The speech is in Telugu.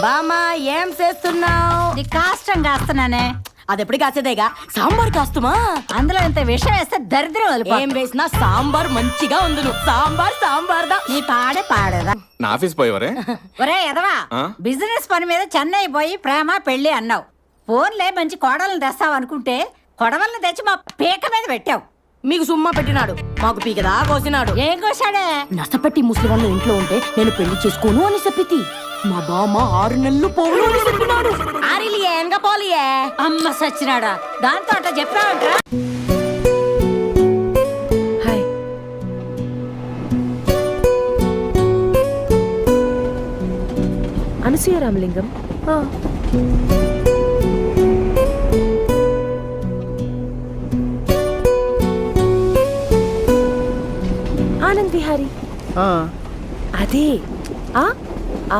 బామా ఏం చేస్తున్నావు? నీ కాష్టం కాస్తున్నానే. అదెప్పుడు కాసేదేగా, సాంబార్ కాస్తుమా? అందులో ఇంత విషయం వేస్తే దరిద్రం వెళ్ళిపోతుంది. ఏం వేసినా సాంబార్ మంచిగా ఉంది. సాంబార్ దా. నీ పాడే పాడేదా. నా ఆఫీస్ పోయేవరే ఒరే ఎదవా, ఆ? బిజినెస్ పని మీద చెన్నై పోయి ప్రేమ పెళ్లి అన్నావు. ఫోన్లే మంచి కోడలను తెస్తావు అనుకుంటే కొడవల్ని తెచ్చి మా పీక మీద పెట్టావు. మీకు సుమ్మా పెట్టినాడు, మాకు పీకదా కోసినాడు. ఏం కోసాడే? నష్టపెట్టి ముసలివాళ్ళు ఇంట్లో ఉంటే నేను పెళ్లి చేసుకోను అని చెప్పితి. మా బామ్మ 6 నెలలు పోను అని చెప్పినాడు. ఆరిలియే ఎంగ పోలియే. అమ్మ సచ్చినాడా, దాంతో అట్లా చెప్పావంట్రా. హాయ్. అనసూయ రామలింగం. ఆనంద్ విహారీ. అదే ఆ